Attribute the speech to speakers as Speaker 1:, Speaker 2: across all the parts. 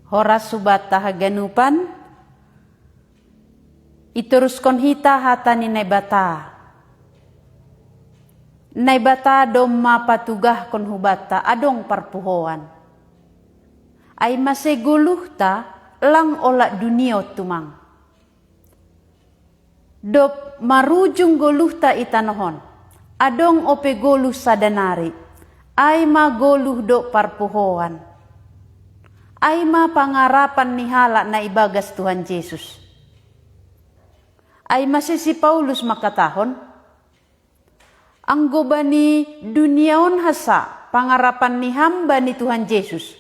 Speaker 1: Horas subat tahaganupan, ituruskon hita hata ni naibata. Naibata domma patugah kon hubata adong parpuhoan. Ay maseguluh ta lang ola dunia tumang. Dop marujung goluh ta itanohon. Adong ope goluh sadanari. Ay magoluh do parpuhoan. Ay mapangarapan ni hala na ibagas Tuhan Yesus. Ay masih si Paulus makatahon, ang goba ni duniaon hasa pangarapan ni hamba ni Tuhan Yesus.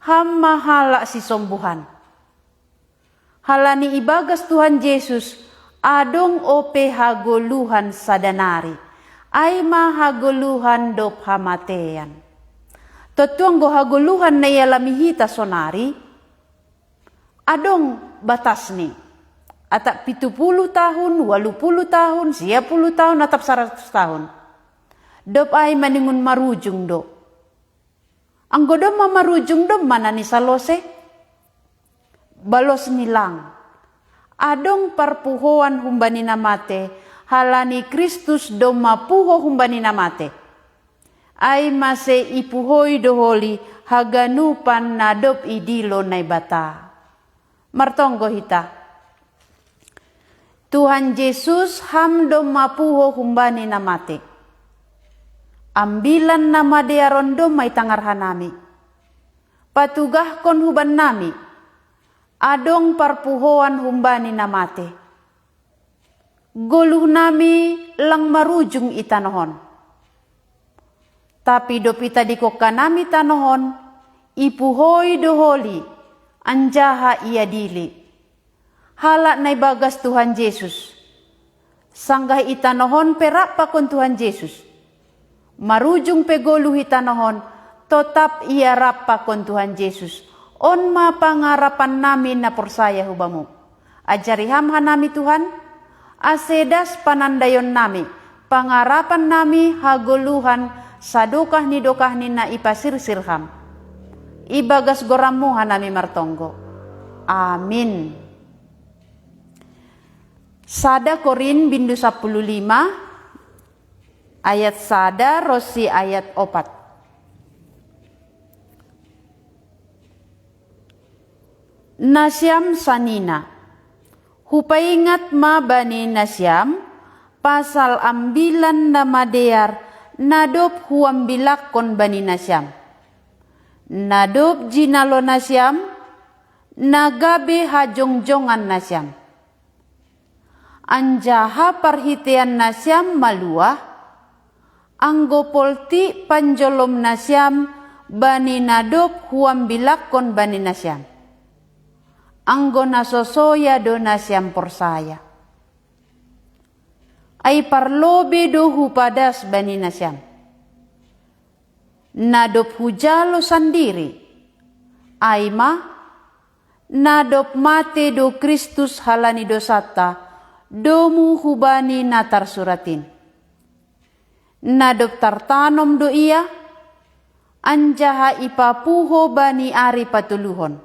Speaker 1: Hamma hala si sombuhan. Hala ni ibagas Tuhan Yesus, adong ope hagoluhan sadanari. Ay mahagoluhan dop hamatean. Totuang gohaguluhan na yalamihita sonari, adong batas ni. Atap 70 tahun, 80 tahun, 90 tahun, atap 100 tahun. Dop ay maningun marujung do. Ang godom marujung do mana ni salose? Balos nilang. Adong parpuhoan humbani namate, halani Kristus do mapuho humbani namate. Ay mase ipuhoy doholi haganupan nadop idilo na bata. Martonggo hita. Tuhan Yesus hamdo mapuho humbani namate. Ambilan nama dearondo may tangarhan nami. Patugah kon huban nami. Adong parpuhoan humbani namate. Goluh nami lang marujung itanohon. Tapi dopita di kokanami tanohon, ipuhoy doholi, anjaha ia dili. Halak na ibagas Tuhan Yesus. Sanggah itanohon perak pakon Tuhan Yesus. Marujung pegolu itanohon, tetap ia rapa kon Tuhan Yesus. On mapangarapan namin na persaya hubamu. Ajari hamha nami Tuhan, asedas panandayon nami, pangarapan nami hagoluhan, sadukah ni dokah ni na ipasir sirham. Ibagas goramu hanami martonggo. Amin. Sada Korin bindu 15 ayat sada rosi ayat 4. Nasyam sanina. Hupaingat ma bani nasyam pasal ambilan nama dear nadop huam bilak kon bani nasyam. Nadop jinalo nasyam, nagabe hajongjongan nasyam. Anjaha parhitean nasyam maluah, anggo polti panjolom nasyam bani nadop huam bilak kon bani nasyam. Anggo nasosoya do nasyam porsaya. Ay parlobe do hupadas bani nasyam. Nadop hujalo sandiri. Ay ma, nadop mate do Kristus halani dosata, domu hubani natar suratin. Nadop tartanom do iya, anjaha ipapuho bani ari patuluhon,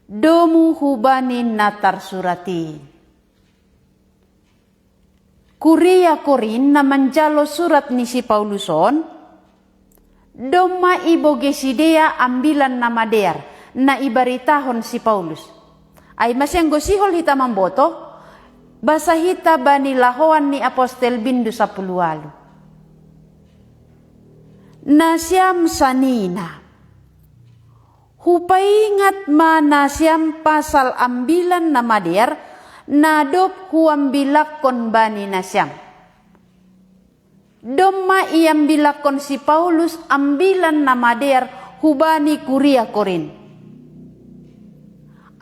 Speaker 1: domu hubani natar suratin. Kuria Korin na manjalo surat ni si Pauluson, doma ibogesidea ambilan nama dear na ibaritahon si Paulus. Ay masyang gosihol hita mamboto, basa hita bani lahoan ni Apostel bindu 10. Nasyam sanina. Hupaingat ma nasyam pasal ambilan nama dear, nadop huam bilak kon bani nasyam. Domma iam bilak kon si Paulus ambilan nama dear hubani Kuria Korin.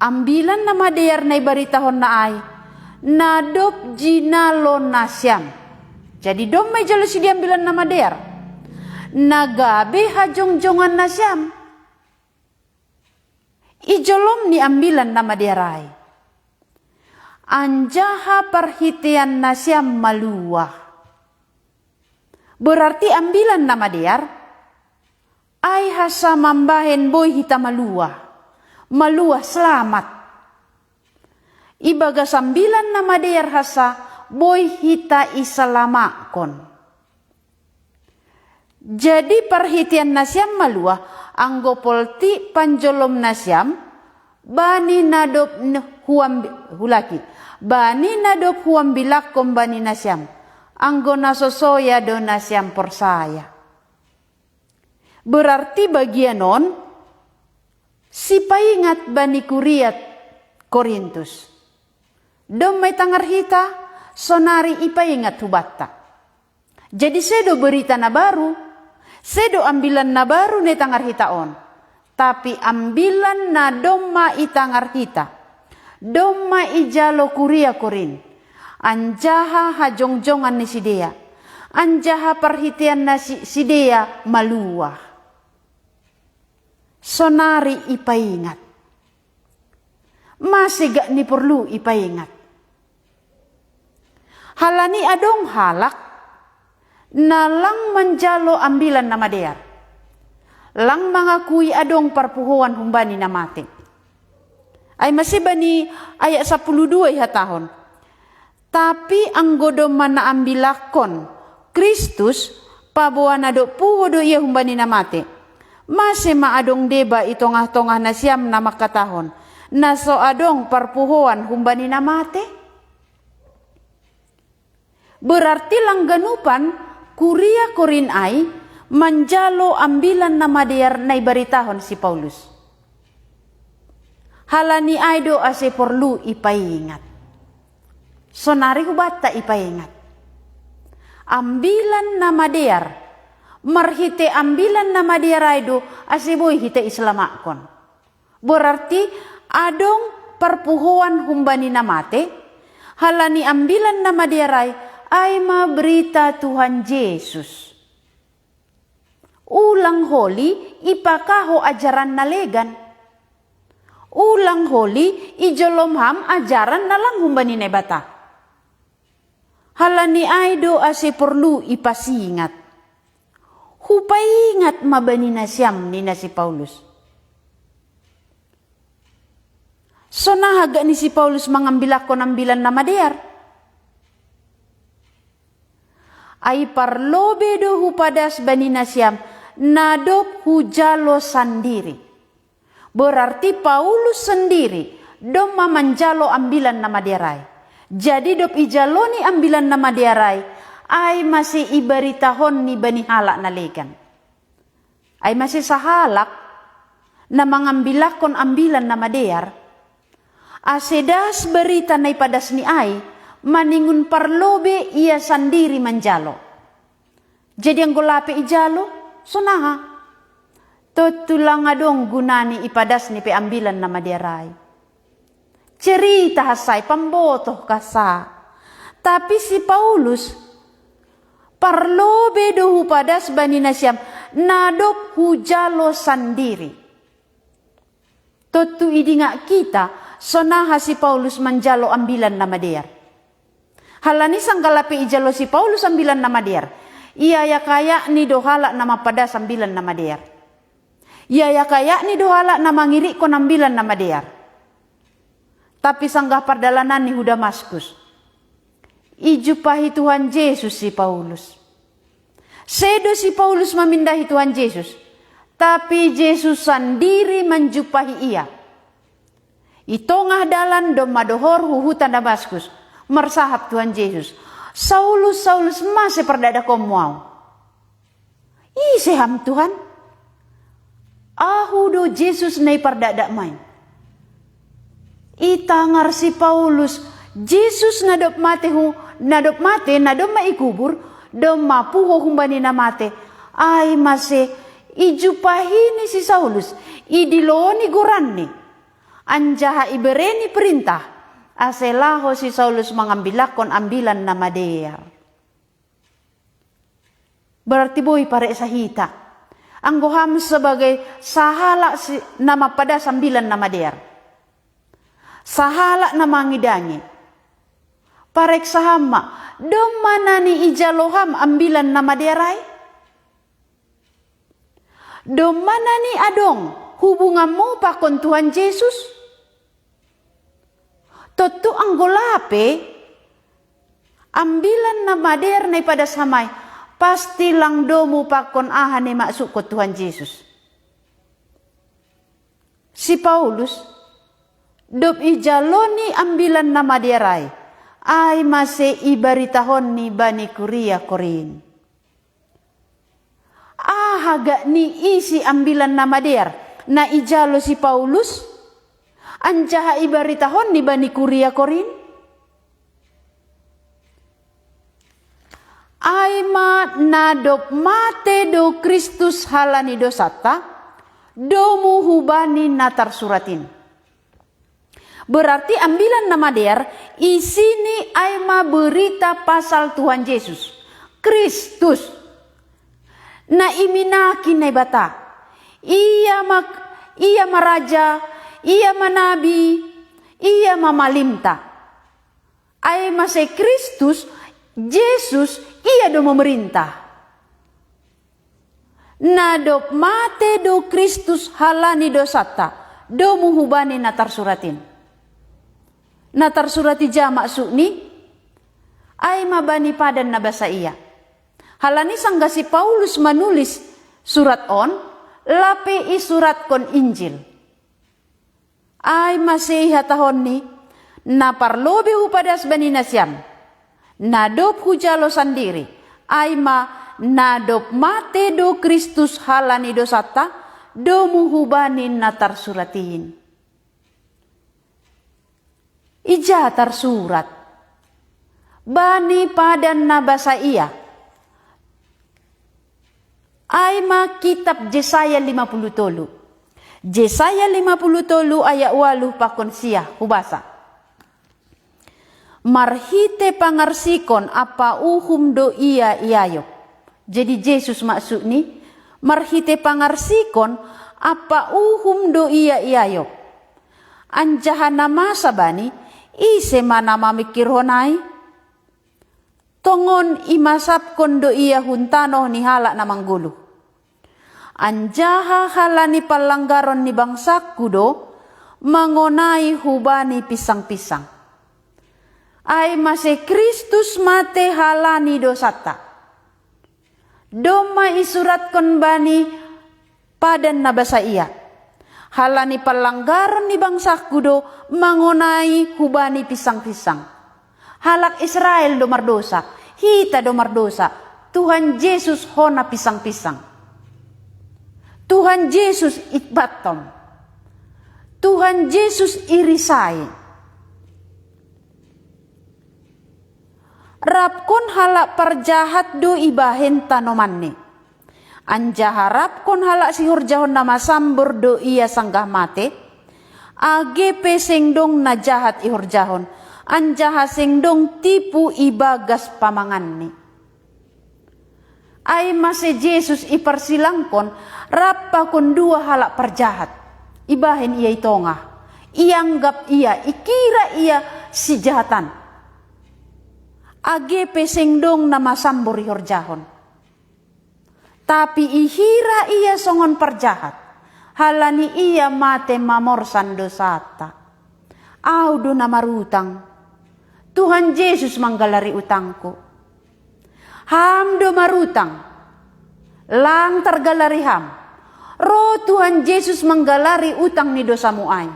Speaker 1: Ambilan nama dear na ibaritahon na ay nadop jinalo nasyam. Jadi domma jalo si diambilan nama dear. Nagabe hajongjongan nasyam. Ijolom ni ambilan nama dear ay. Anjaha perhitian nasyam maluah. Berarti ambilan nama dear Ay hasa mambahen boy hita malua. Malua selamat. Ibaga sambilan na madayar hasa boy hita isalamakon. Jadi perhitian nasyam malua anggo polti panjolom nasyam bani nadop huam hulaki. Bani nadop huam bilakom bani nasyam. Anggo nasosoya do nasyam porsaya. Berarti bagianon si paingat bani kuriat Korintus. Dom may tangar hita sonari ipaingat hubatta. Jadi sedo berita na baru, sedo ambilan na baru ne tangar hitaon. Tapi ambilan na domma itangar hita. Domma ijalo kuria korin. Anjaha hajongjongan ni sidea. Anjaha perhitian na sidea maluah. Sonari ipaingat. Masih gak ni perlu ipaingat. Halani adong halak nalang menjalo ambilan nama dear. Lang mangakui adong perpuhuan humbani namate. Ay masih bani ayat 12 tahun. Tapi anggodo mana ambilakon Kristus pabuan adok puho do iya humbani namate. Masih maadong deba itongah-tongah na siyam na makatahon. Naso adong perpuhuan humbani namate. Berarti langganupan kuria korin ay manjalo ambilan nama dear na ibaritahon si Paulus. Halani ay do ase perlu ipaingat. Sonari hubata ipaingat. Ambilan nama dear. Marhite ambilan nama dear ay do ase boy hite islamakon. Berarti adong perpuhuan humbani namate. Halani ambilan nama dear ay maberita Tuhan Yesus. Ulang holi ipakaho ajaran nalegan. Ulang holi ijolomham ajaran nalang humbani nebata. Halani aido ase perlu ipasingat. Hupaingat mabani na siyam ni na si Paulus. So nahaga ni si Paulus mangambilakon ambilan na madear. Ay parlobe do hupadas bani nasyam nadop hujalo sandiri. Berarti Paulus sendiri dom manjalo ambilan nama derai. Jadi dop ijaloni ambilan nama derai ay masih ibaritahon ni bani halak nalegan. Ay masih sahalak na mangambilakon ambilan nama dear. Asedas berita na ipadas ni ay maningun parlobe ia sendiri menjalo. Jadi ang gulape ijalo, sonaha. Tutulang adong gunani ipadas ni peambilan na madiaray. Cerita hasay, pambotoh kasa. Tapi si Paulus, parlobe do hupadas bani nasyam, nadop hujalo sendiri. Tutu idinga kita, sonaha si Paulus menjalo ambilan na madiar. Halani sanggalapi ijalo si Paulus ambilan nama dear. Iya ya kaya ni dohala nama pada sambilan nama dear. Iya ya kaya ni dohala nama ngiri kon ambilan nama dear. Tapi sanggah perdalanan ni Damaskus. Ijupahi Tuhan Yesus si Paulus. Sedo si Paulus memindahi Tuhan Yesus. Tapi Yesus sendiri menjupahi ia. Itongah dalan domadohor huhutan Damaskus. Mersahap Tuhan Yesus. Saulus masih perdada komwau. Seham Tuhan. Ahudo Yesus nai perdada main. Itangar si Paulus. Yesus nadop mate nadop maikubur. Dom mapuho humbani na mate. Ay masih ijupahini si Saulus. Idiloni gurani. Anjaha ibereni perintah. Aselaho si Saulus mengambilakon ambilan nama dear. Berarti boy pare sahita. Anggoham sebagai sahala si, nama pada sambilan nama dear. Sahala nama ngidangi. Parek sahama. Dom manani ijaloham ambilan nama dearai. Do mana ni adong hubunganmu pakon Tuhan Yesus? Toto anggolape ambilan na mader na pada samay, pasti lang domu pakon ahan ni masuk ko Tuhan Yesus. Si Paulus, dob ijaloni ambilan na maderay, ay masih ibaritahon ni Bani Kuria Korin. Haga ni isi ambilan na mader na ijalo si Paulus, anjaha ibaritahon ni Bani Kuria Korin. Aima nadop mate do Kristus halani dosata, domu hubani natar suratin. Berarti ambilan nama der, isini aima berita pasal Tuhan Yesus, Kristus. Na iminaki na bata, iya maraja, iya manabi, iya mamalimta. Ay masay Kristus, Yesus, iya do memerintah. Nadop mate do Kristus halani dosata, do muhubani natar suratin. Natar surati jamak sukni, ay mabani padan na basa iya. Halani sangga si Paulus menulis surat on, lape i surat kon Injil. Ay masih hatahon ni, na parlobe upadas baninasyan, nadop hujalo sandiri, ay nadop mate do Kristus halani dosata, do muhubanin natar suratin. Ija tar surat, bani padan na basa iya, Aima kitab Yesaya 53. Yesaya 53 ayat 8 pakon siya hubasa. Marhite pangarsikon apa uhum do iya iayok. Jadi Yesus maksud ni, marhite pangarsikon apa uhum do iya iayok. Anjahan nama sabani, ise mana mamikir honai. Tongon imasap kondo iya huntano ni halak na manggulu. Anjaha halani palanggaron ni bangsaku do, mangonai hubani pisang-pisang. Ay masih Kristus mate halani dosata. Doma isurat kon bani padan na basa iya. Halani palanggaron ni bangsaku do, mangonai hubani pisang-pisang. Halak Israel do mardosa, hita do mardosa. Tuhan Yesus hona pisang-pisang. Tuhan Yesus itbatom. Tuhan Yesus irisai. Rapkon halak perjahat do ibahen tanomanne. Anja harap kon halak sihur jahon nama sambur do iya sanggah mate. Age peseng dong na jahat ihur jahon. Anja haseng dong tipu ibagas pamangan ni. Ay masih Yesus ipersilangkon rapa kon dua halak perjahat. Ibahin iya itongah. Ianggap iya, ikira iya si jahatan. Age peseng dong nama sambur ihor jahon. Tapi ihira iya songon perjahat. Halani iya mate mamorsan dosata. Audo nama rutang. Tuhan Yesus manggalari utangku. Ham do marutang. Lang tergalari ham. Roh Tuhan Yesus manggalari utang ni dosamu ay.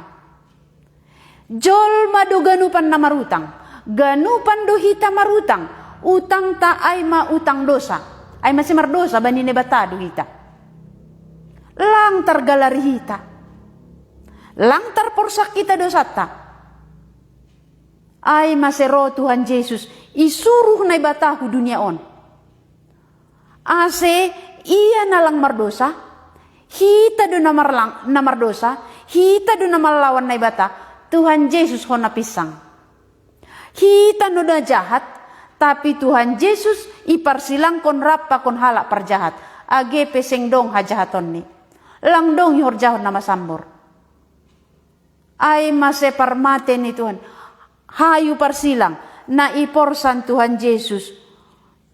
Speaker 1: Jol mado ganupan na marutang. Ganupan do hita marutang. Utang ta ay ma utang dosa. Ay masih mardosa bani nebatado hita. Lang tergalari hita. Lang terporsak kita dosata. Ay masero Tuhan Yesus isuruh na ibatahu dunia on. Ase iya nalang mardosa, hita do namardosa, hita do namalawan na ibata, Tuhan Yesus hona pisang. Hita no na jahat, tapi Tuhan Yesus iparsilang kon rapa kon halak perjahat. Age peseng dong hajahaton ni. Lang dong hor jahon nama sambor. Ay mase parmate ni Tuhan. Hayu parsilang na iporsan Tuhan Yesus.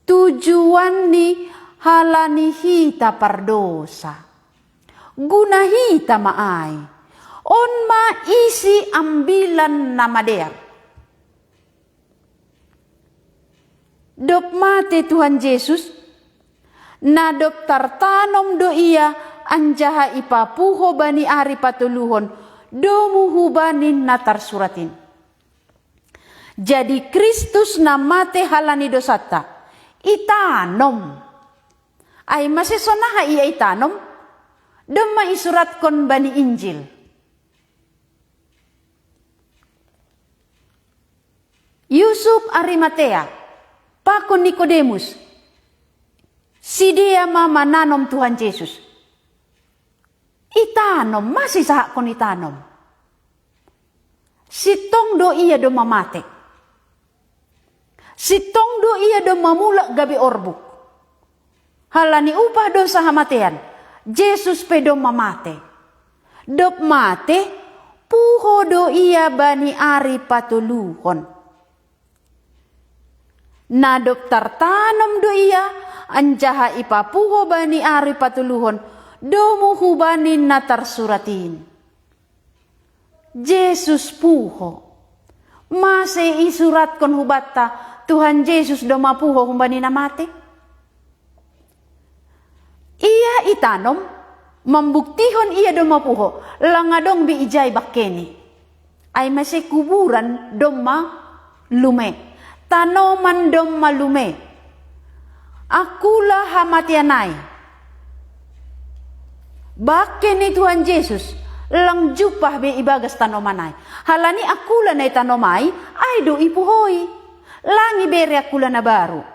Speaker 1: Tujuan ni halani hita pardosa. gunahita maay. On isi ambilan na mader. Dop mate Tuhan Yesus, na dop tartanom do iya anjaha ipapuho bani ari patuluhon, domu hubanin na tarsuratin. Jadi Kristus na mate halani dosata, itanom. Ay masisonaha iya itanom, doma isurat kon bani Injil. Yusuf Arimatea, pakon Nikodemus, si dia mama nanom Tuhan Yesus. Itanom, masih sahak kon itanom. Si tong do iya do mamate. Si tong do iya do mamulak gabi orbuk. Halani upah do sahamatean, Yesus pedo mamate. Dop mate, puho do iya bani ari patuluhon. Na dop tartanom do iya, anjaha ipapuho bani ari patuluhon, domu hubanin na tarsuratin. Yesus puho. Mase isurat kon hubata, Tuhan Yesus do mapuho humbani na mate. Iya itanom, membuktihon iya do mapuho, langadong bi ijay bakkeni. Ay mase kuburan doma lume. Tanoman dom malume. Akulah hamatianay. Bakke ni Tuhan Yesus lang jupah be ibagas tanomanay. Halani akula na tanomay ay do ipuhoy. Langi bere akula na baru.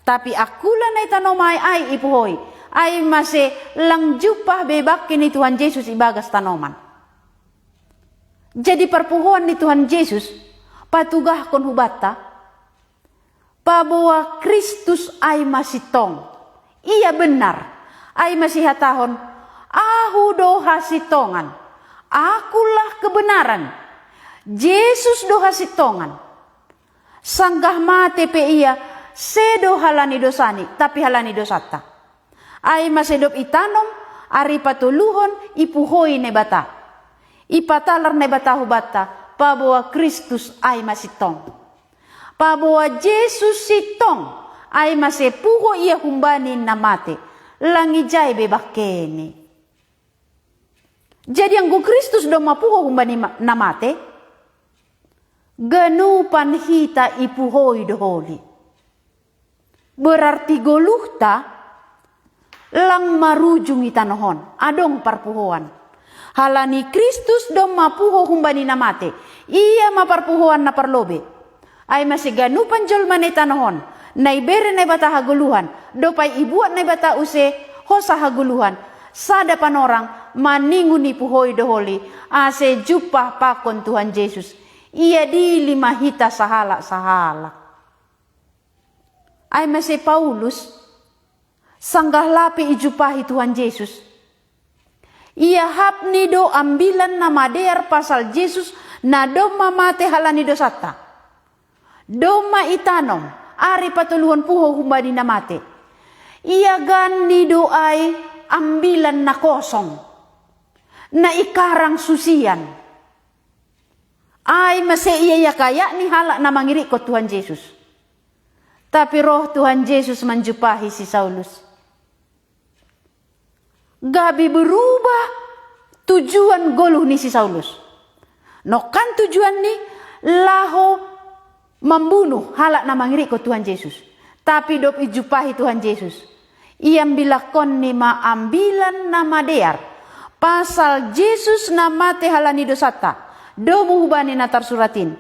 Speaker 1: Tapi akula na tanomay ay ipuhoy. Ay mase lang jupah be bakke ni Tuhan Yesus ibagas tanoman. Jadi perpuhuan ni Tuhan Yesus patugah kon hubata. Pabawa Kristus ay masitong. Iya benar. Ay masihatahon. Ahu do hasitongan. Akulah kebenaran. Yesus do hasitongan. Sanggah mate pe iya. Sedo halani dosani. Tapi halani dosata. Ay masedop itanom. Ari patuluhon. Ipuhoy ne bata. Ipatalar ne bata hubata. Pabawa Kristus ay masitong. Pabawa Yesus sitong ay masepuho iya humbanin na mate. Langijay bebakkeni. Jadi ang Kristus do mapuho humbani na mate. Ganupan hita ipuhoy doholi. Berarti goluhta lang marujung itanohon. Adong parpuhoan. Halani Kristus do mapuho humbani na mate. Iya maparpuhoan na parlobe. Ay masiganupan jolman itanohon, na ibere na bata haguluhan, dopay ibuat na bata use, hosa haguluhan, sada panorang, maningun ipuhoy doholi, ase jupah pakon Tuhan Yesus, iya di lima hita sahala. Ay masi Paulus, sanggah lapi ijupahi Tuhan Yesus, iya hapni do ambilan na madear pasal Yesus, na do mamate halani dosata. Doma itanom, ari patuluhon puho humbani na mate. Iya gani doay ambilan na kosong, na ikarang susian. Ay mase iya kaya ni halak na mangiri ko Tuhan Yesus. Tapi roh Tuhan Yesus manjupahi si Saulus. Gabi berubah tujuan goluh ni si Saulus. No kan tujuan ni laho membunuh halak na mangiri ko Tuhan Yesus. Tapi dop ijupahi Tuhan Yesus. Iam bilakon ni maambilan na madear. Pasal Yesus na mate halani dosata. Do muhubani na tarsuratin.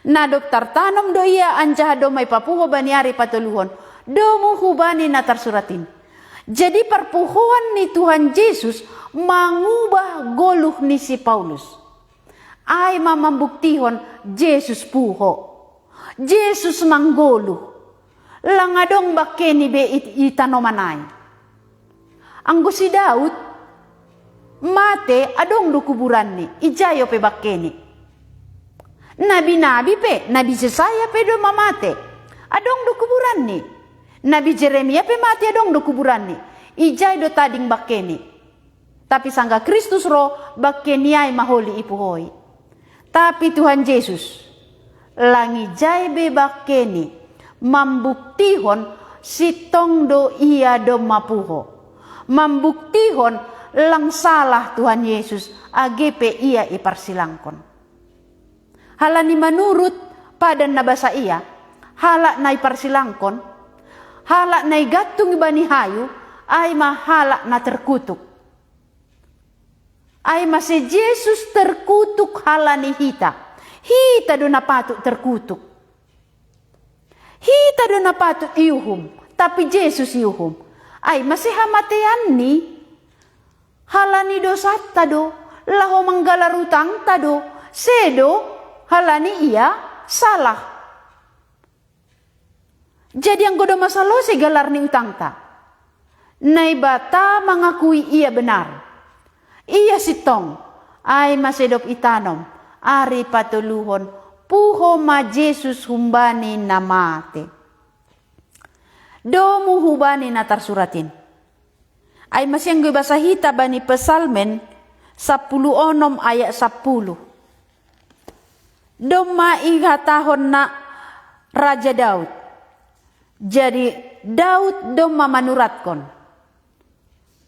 Speaker 1: Na dop tartanom do iya anjaha do may papuho bani ari patuluhon. Do muhubani na tarsuratin. Jadi perpuhuan ni Tuhan Yesus mangubah goluh ni si Paulus. Ay mamambuktihon Yesus puho. Yesus manggoluh. Langadong bakkeni be itanomanay. Anggo si Daud mate adong do kuburan ni. Ijayo pe bakkeni. Nabi-nabi pe, Nabi Yesaya pe do mamate. Adong do kuburan ni. Nabi Jeremia pe mate adong do kuburan ni. Ijay do tading bakkeni. Tapi sangga Kristus ro bakke niai maholi ipuhoi. Tapi Tuhan Yesus langi jaibe bakkeni mambuktihon sitong do ia do mapuho. Mambuktihon lang salah Tuhan Yesus agepe ia iparsilangkon. Halani menurut pada nabasa ia, halak na iparsilangkon, halak na igatung ibani hayu, ay mahalak na terkutuk. Ay masi Yesus terkutuk halani hita. Hita do na patut terkutuk. Hita do na patut iuhum, tapi Yesus iuhum. Ay masih hamatean ni halani dosa tado laho manggalarutang tado sedo halani ia salah. Jadi ang godo masalo si galar ni utang ta. Nay bata mengakui ia benar. Ia sitong ay masedop itanom ari patuluhon puho ma Jesus humbani namate. Domu hubani na tarsuratin. Ay masyang basa hita bani pesalmen 10 ayat 10. Doma ihatahon na Raja Daud. Jadi Daud doma manuratkon.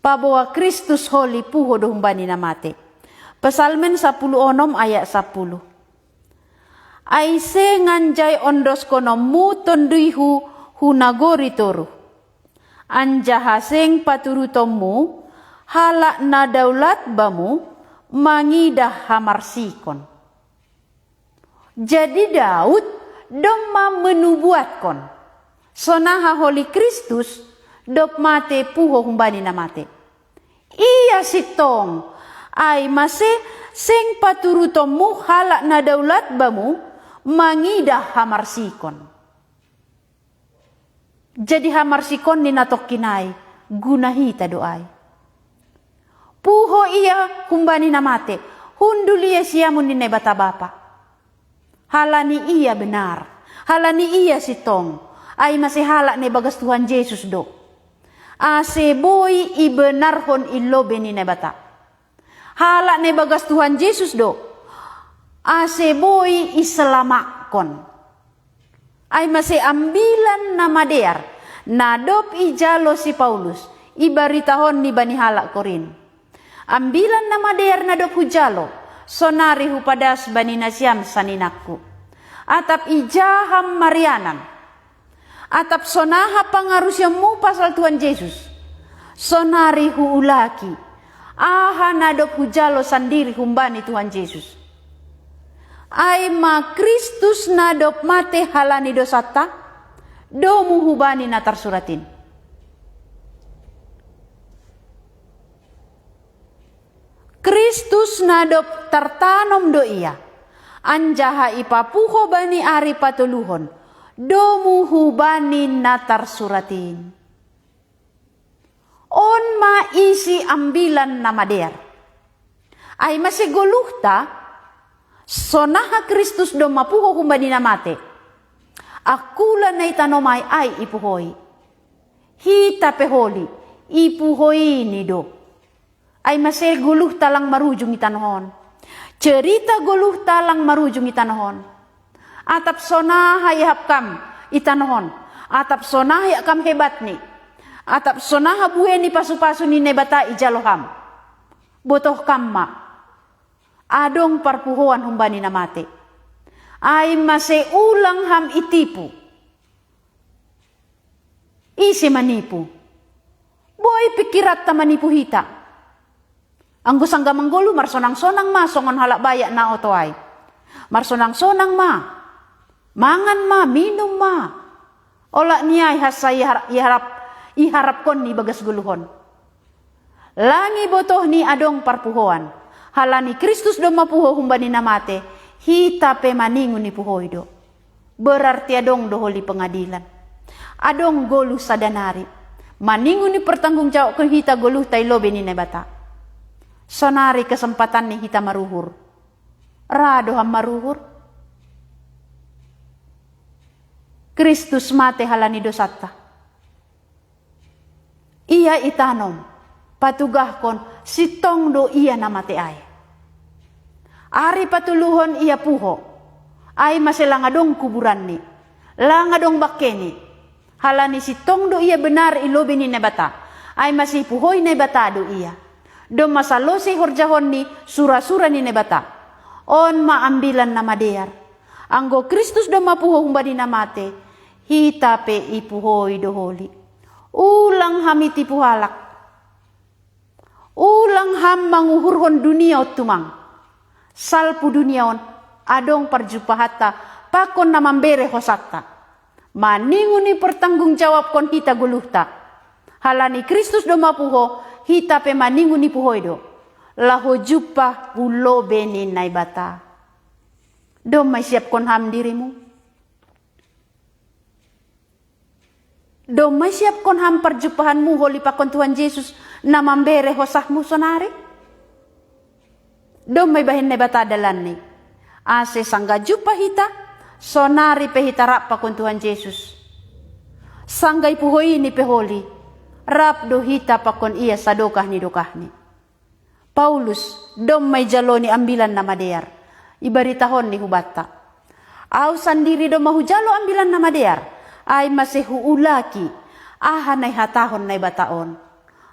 Speaker 1: Pabawa Kristus holi puho do humbani namate. Pesalmen 10 ayat 10. Ay se nganjay ondos kono muton duihu hunagori toru. Anja haseng paturutomu halak na daulat bamu mangidah hamarsikon. Jadi Daud doma menubuatkon. Sonaha holi Kristus dop mate puho humbani namate. Iya sitong ay mase seng paturutomu halak na daulat bamu mangidah hamarsikon. Jadi hamarsikon ni natok kinai guna hita doai. Puho iya humbani namate hundulia siamun ni nebata bapa. Halani iya benar. Halani iya sitong ay masih halak ne bagas Tuhan Yesus do. Ase boy ibenarhon ilobe ni nebata. Halak ne bagas Tuhan Yesus do. Ase boy iselamakon. Ay masih ambilan nama dear. Nadop ijalo si Paulus. Ibaritahon ni bani halak korin. Ambilan nama dear nadop hujalo. Sonari hupadas bani nasyam saninakku. Atap ijaham marianan. Atap sonaha pangarusyamu pasal Tuhan Yesus. Sonari huulaki. Aha nadop hujalo sandiri humbani Tuhan Yesus. Ay ma Kristus nadop mate halani dosata. Domu hubani na tarsuratin. Kristus nadop tartanom do iya. Anjaha ipapuho bani ari patuluhon. Domu hubani na tarsuratin. On ma isi ambilan na mader. Ay masiguluhta. Sonaha Kristus do mapuho humbani na mate. Akula na itanomay ay ipuhoy. Hita peholi. Ipuhoy ni do. Ay maseguluh talang marujung itanohon. Cerita guluh talang marujung itanohon. Atap sonaha ihapkam itanohon. Atap sonaha yakam hebat ni. Atap sonaha bueni pasu-pasu ni nebata ijaloham. Botoh kamma. Adong parpuhuan humbani na mate. Ay maseulang ham itipu. Isi manipu. Boy pikirat ta manipu hita. Ang gusangga manggulu marsonang-sonang ma songon halak bayak na otoay. Marsonang-sonang ma. Mangan ma, minum ma. Ola niya ihasay iharap kon ni bagas guluhon. Langi botoh ni adong parpuhuan. Halani Kristus do mapuho humbani namate, hita pe maningun ni puhoy do. Berarti adong doholi pengadilan. Adong goluh sadanari. Maningun ni pertanggung jawab ke hita goluh tay lobe ni nebata. Sonari kesempatan ni hita maruhur. Rado ham maruhur. Kristus mate halani dosata. Ia itanom. patugahkon sitong do iya namate ay. Ari patuluhon iya puho, ay masilangadong kuburan ni, langadong bakeni, halani sitong do iya benar ilobi ni nebata, ay masipuhoy nebata do iya. Do masalosi horjahon ni sura-sura ni nebata, on maambilan na madear. Anggo Kristus do mapuho humbadi namate, hitape ipuhoy do holi. Ulang hamiti puhalak, ulang ham manguhurhon dunia otumang. Salpu duniaon adong parjupahata pakon na mambere hosata. Maninguni pertanggung jawab kon hita guluhta. Halani Kristus do mapuho hita pe maninguni puhoy do. Laho jupa ulo benin nai bata. Do may siap kon ham dirimu. Do may siap kon ham parjupahanmu holi pakon Tuhan Yesus na mambere hosahmu sonari. Dom may bahin na bata dalan ni. Ase sangga jupa hita, sonari pehita rap pa kun Tuhan Yesus. Sanggay puhoy ni peholi, rap do hita pa kun iya sa dokah ni. Paulus, dom may jalo ni ambilan na madear, ibaritahon ni hubata. Aw sandiri do mahujalo ambilan na madear, ay masihu ulaki, ahanay hatahon na bataon.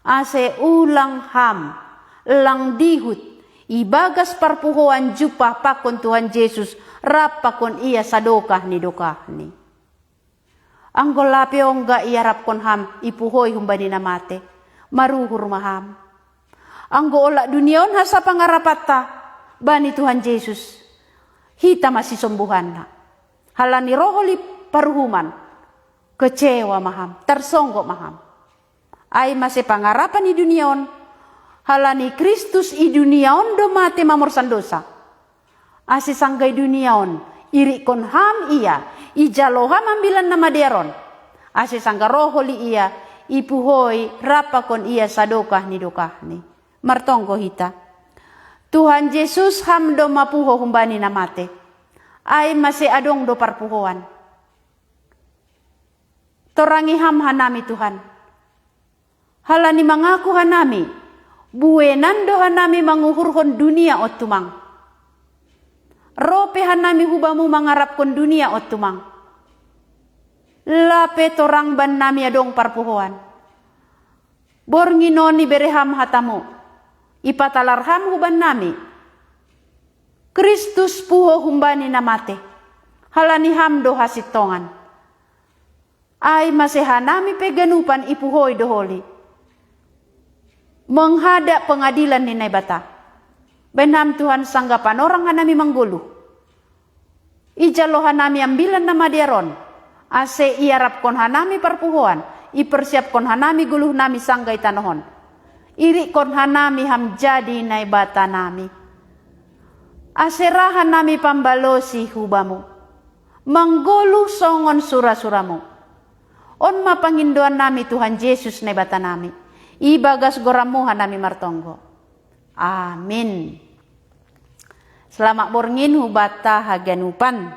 Speaker 1: Ase ulang ham, lang dihut, ibagas parpuhoan jupa pakon Tuhan Yesus rap pakon iya sa dokah ni. Ang golapiong ga iarap kon ham ipuhoy humbadi namate maruhur maham. Ang goola duniaon hasa pangarapata bani Tuhan Yesus hita masisumbuhan na. Halani roholi paruhuman kecewa maham tersonggo maham. Ay masih pangarapan ni duniaon halani Kristus i duniaon do mate mamorsan dosa. Asi sanggay duniaon iri kon ham iya ijaloham ambilan nama deron. Asi sangga roholi iya ipuhoy rapa kon iya sadokah ni. Martonggo hita. Tuhan Yesus ham do mapuho humbani namate. Ay masih adong do parpuhoan. Torangi ham hanami Tuhan. Halani mangaku hanami. Buenan dohan nami manguhurhon dunia otumang. Ropehan nami hubamu mangarapkon dunia otumang. Lape torang ban nami adong parpuhoan. Bornginoni bereham hatamu. Ipatalarham huban nami. Kristus puho humbani namate. Halani ham do hasitongan. Ay masehanami peganupan ipuhoy doholi. Menghadap pengadilan ni bata. Benam Tuhan sanggapan orang hanami manggulu. Ijalohan nami ambilan nama diaron. Ase iarap kon hanami parpuhoan. Ipersiap kon hanami guluh nami sanggay tanohon. Iri kon hanami ham jadi nai bata nami. Aserahan nami pambalosi hubamu. Manggulu songon sura-suramu. On mapangindoan nami Tuhan Yesus nai bata nami. Ibagas goramuhan nami martonggo. Amin. Selamat borngin hubata haganupan.